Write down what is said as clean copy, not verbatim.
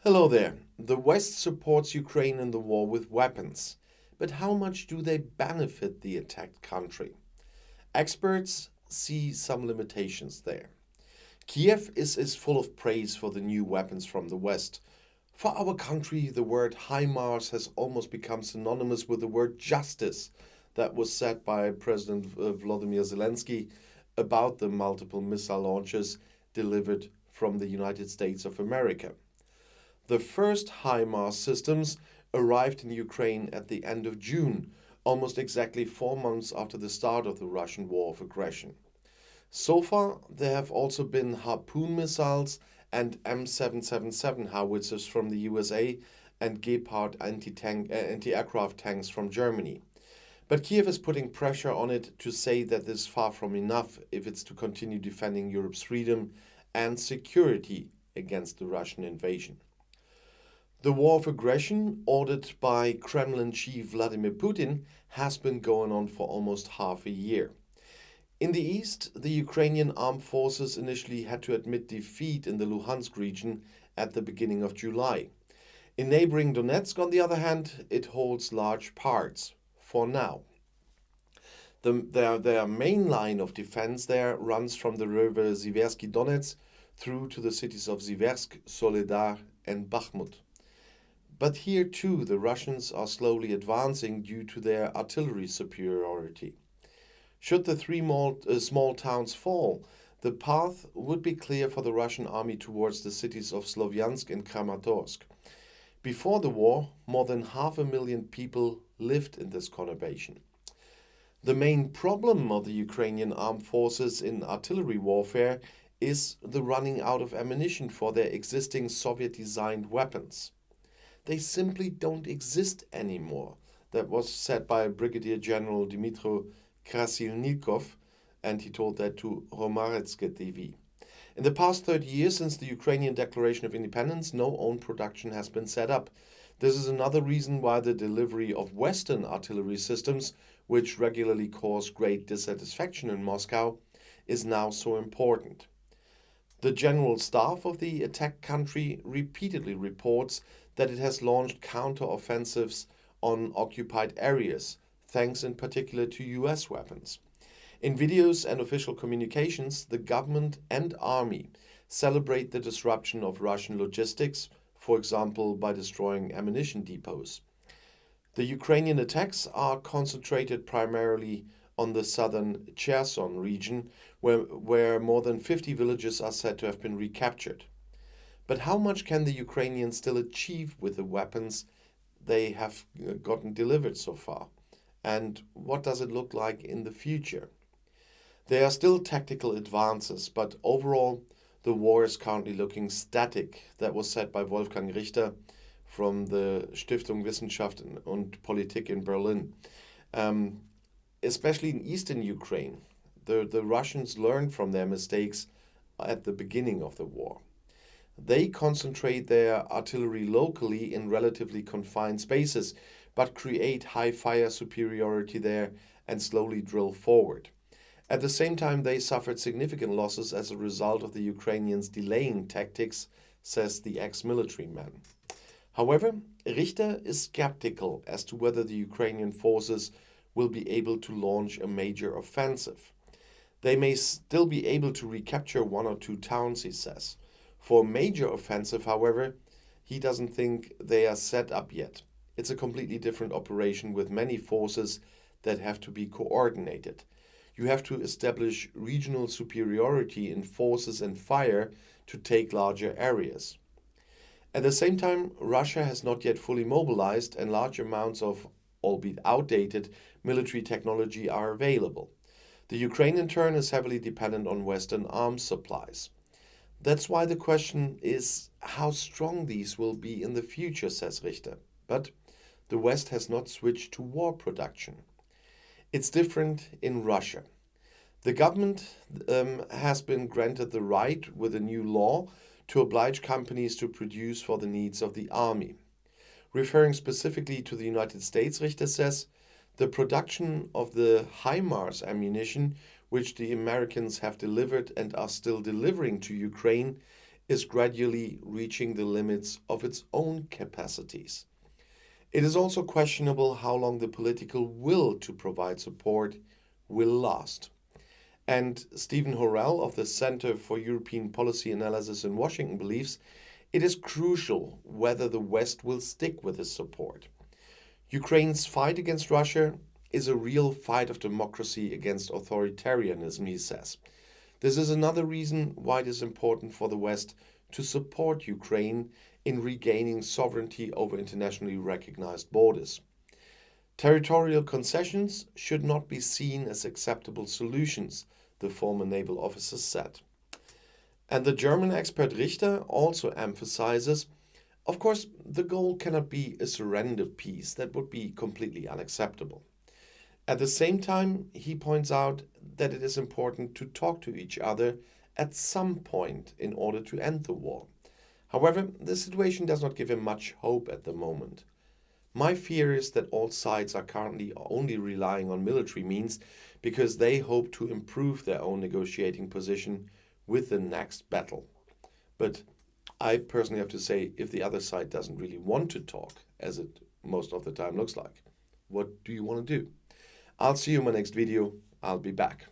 Hello there. The West supports Ukraine in the war with weapons. But how much do they benefit the attacked country? Experts see some limitations there. Kiev is full of praise for the new weapons from the West. For our country, the word HIMARS has almost become synonymous with the word justice that was said by President Volodymyr Zelensky about the multiple missile launches delivered from the United States of America. The first HIMARS systems arrived in Ukraine at the end of June, almost exactly 4 months after the start of the Russian war of aggression. So far, there have also been Harpoon missiles and M777 howitzers from the USA and Gepard anti-aircraft tanks from Germany. But Kiev is putting pressure on it to say that this is far from enough if it's to continue defending Europe's freedom and security against the Russian invasion. The war of aggression, ordered by Kremlin chief Vladimir Putin, has been going on for almost half a year. In the east, the Ukrainian armed forces initially had to admit defeat in the Luhansk region at the beginning of July. In neighboring Donetsk, on the other hand, it holds large parts, for now. Their main line of defense there runs from the river Siversky Donets through to the cities of Siversk, Soledar, and Bakhmut. But here too, the Russians are slowly advancing due to their artillery superiority. Should the three small towns fall, the path would be clear for the Russian army towards the cities of Slovyansk and Kramatorsk. Before the war, more than 500,000 people lived in this conurbation. The main problem of the Ukrainian armed forces in artillery warfare is the running out of ammunition for their existing Soviet-designed weapons. They simply don't exist anymore. That was said by Brigadier General Dmytro Krasilnikov, and he told that to Romaretske TV. In the past 30 years since the Ukrainian Declaration of Independence, no own production has been set up. This is another reason why the delivery of Western artillery systems, which regularly cause great dissatisfaction in Moscow, is now so important. The General Staff of the attacked country repeatedly reports that it has launched counter-offensives on occupied areas, thanks in particular to US weapons. In videos and official communications, the government and army celebrate the disruption of Russian logistics, for example by destroying ammunition depots. The Ukrainian attacks are concentrated primarily on the southern Cherson region, where more than 50 villages are said to have been recaptured. But how much can the Ukrainians still achieve with the weapons they have gotten delivered so far? And what does it look like in the future? There are still tactical advances, but overall, the war is currently looking static. That was said by Wolfgang Richter from the Stiftung Wissenschaft und Politik in Berlin. Especially in eastern Ukraine, the Russians learned from their mistakes at the beginning of the war. They concentrate their artillery locally in relatively confined spaces, but create high fire superiority there and slowly drill forward. At the same time, they suffered significant losses as a result of the Ukrainians' delaying tactics, says the ex-military man. However, Richter is skeptical as to whether the Ukrainian forces will be able to launch a major offensive. They may still be able to recapture one or two towns, he says. For a major offensive, however, he doesn't think they are set up yet. It's a completely different operation with many forces that have to be coordinated. You have to establish regional superiority in forces and fire to take larger areas. At the same time, Russia has not yet fully mobilized, and large amounts of, albeit outdated, military technology are available. The Ukraine, in turn, is heavily dependent on Western arms supplies. That's why the question is how strong these will be in the future, says Richter. But the West has not switched to war production. It's different in Russia. The government has been granted the right with a new law to oblige companies to produce for the needs of the army. Referring specifically to the United States, Richter says, the production of the HIMARS ammunition, which the Americans have delivered and are still delivering to Ukraine, is gradually reaching the limits of its own capacities. It is also questionable how long the political will to provide support will last. And Stephen Horrell of the Center for European Policy Analysis in Washington believes it is crucial whether the West will stick with its support. Ukraine's fight against Russia is a real fight of democracy against authoritarianism, he says. This is another reason why it is important for the West to support Ukraine in regaining sovereignty over internationally recognized borders. Territorial concessions should not be seen as acceptable solutions, the former naval officer said. And the German expert Richter also emphasizes, of course, the goal cannot be a surrender peace. That would be completely unacceptable. At the same time, he points out that it is important to talk to each other at some point in order to end the war. However, the situation does not give him much hope at the moment. My fear is that all sides are currently only relying on military means because they hope to improve their own negotiating position with the next battle. But I personally have to say, if the other side doesn't really want to talk, as it most of the time looks like, what do you want to do? I'll see you in my next video. I'll be back.